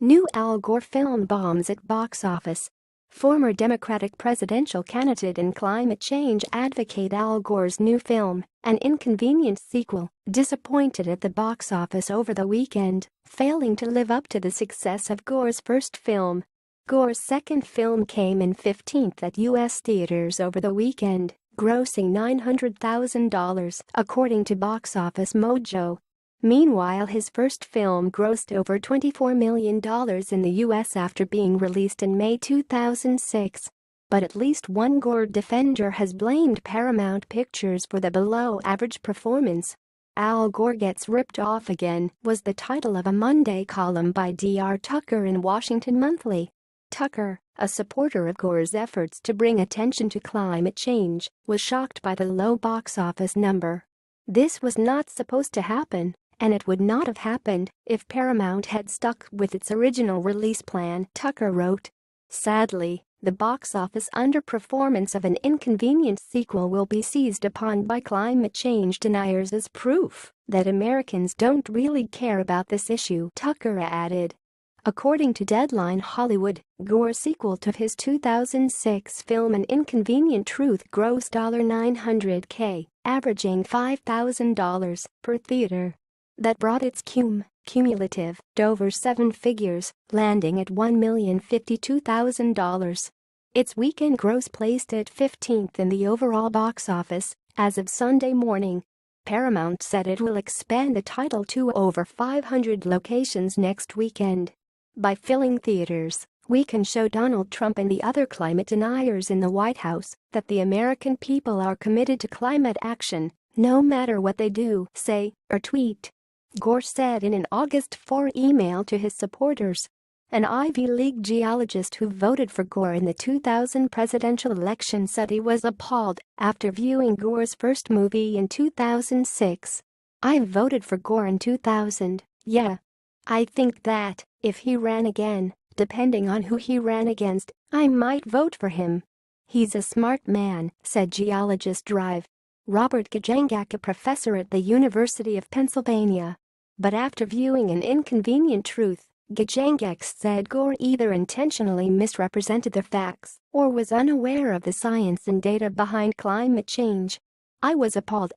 New Al Gore film bombs at box office. Former Democratic presidential candidate and climate change advocate Al Gore's new film, an inconvenient sequel, disappointed at the box office over the weekend, failing to live up to the success of Gore's first film. Gore's second film came in 15th at U.S. theaters over the weekend, grossing $900,000, according to Box Office Mojo. Meanwhile, his first film grossed over $24 million in the U.S. after being released in May 2006. But at least one Gore defender has blamed Paramount Pictures for the below-average performance. "Al Gore Gets Ripped Off Again" was the title of a Monday column by Dr. Tucker in Washington Monthly. Tucker, a supporter of Gore's efforts to bring attention to climate change, was shocked by the low box office number. "This was not supposed to happen. And it would not have happened if Paramount had stuck with its original release plan," Tucker wrote. "Sadly, the box office underperformance of an inconvenient sequel will be seized upon by climate change deniers as proof that Americans don't really care about this issue," Tucker added. According to Deadline Hollywood, Gore's sequel to his 2006 film An Inconvenient Truth grossed $900K, averaging $5,000 per theater. That brought its cumulative to over seven figures, landing at $1,052,000. Its weekend gross placed it 15th in the overall box office as of Sunday morning. Paramount said it will expand the title to over 500 locations next weekend. "By filling theaters, we can show Donald Trump and the other climate deniers in the White House that the American people are committed to climate action, no matter what they do, say, or tweet," Gore said in an August 4 email to his supporters. An Ivy League geologist who voted for Gore in the 2000 presidential election said he was appalled after viewing Gore's first movie in 2006. "I voted for Gore in 2000, yeah. I think that, if he ran again, depending on who he ran against, I might vote for him. He's a smart man," said geologist Robert Gajangak, a professor at the University of Pennsylvania. But after viewing An Inconvenient Truth, Gajangak said Gore either intentionally misrepresented the facts or was unaware of the science and data behind climate change. I was appalled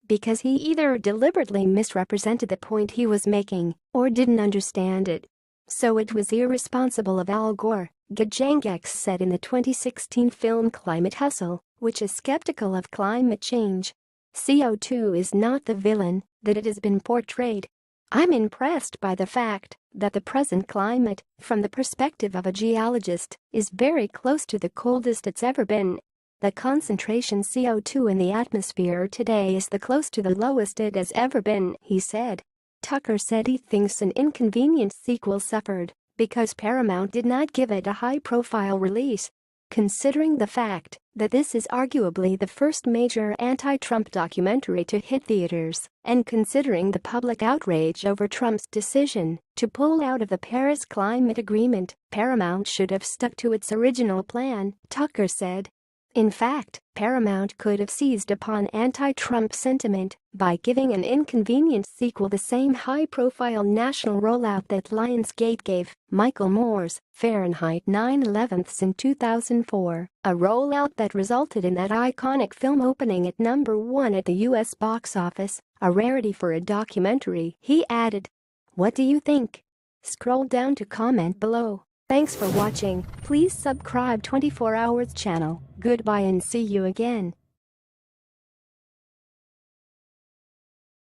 because he either deliberately misrepresented the point he was making or didn't understand it. So it was irresponsible of Al Gore," Gajangak said in the 2016 film Climate Hustle, which is skeptical of climate change. "CO2 is not the villain that it has been portrayed. I'm impressed by the fact that the present climate, from the perspective of a geologist, is very close to the coldest it's ever been. The concentration CO2 in the atmosphere today is the close to the lowest it has ever been," he said. Tucker said he thinks An Inconvenient sequel suffered because Paramount did not give it a high-profile release. Considering the fact that this is arguably the first major anti-Trump documentary to hit theaters, and considering the public outrage over Trump's decision to pull out of the Paris Climate Agreement, Paramount should have stuck to its original plan, Tucker said. In fact, Paramount could have seized upon anti-Trump sentiment by giving An Inconvenient sequel the same high-profile national rollout that Lionsgate gave Michael Moore's Fahrenheit 9/11 in 2004, a rollout that resulted in that iconic film opening at #1 at the U.S. box office, a rarity for a documentary, he added. What do you think? Scroll down to comment below. Thanks for watching. Please subscribe 24 Hours channel. Goodbye and see you again.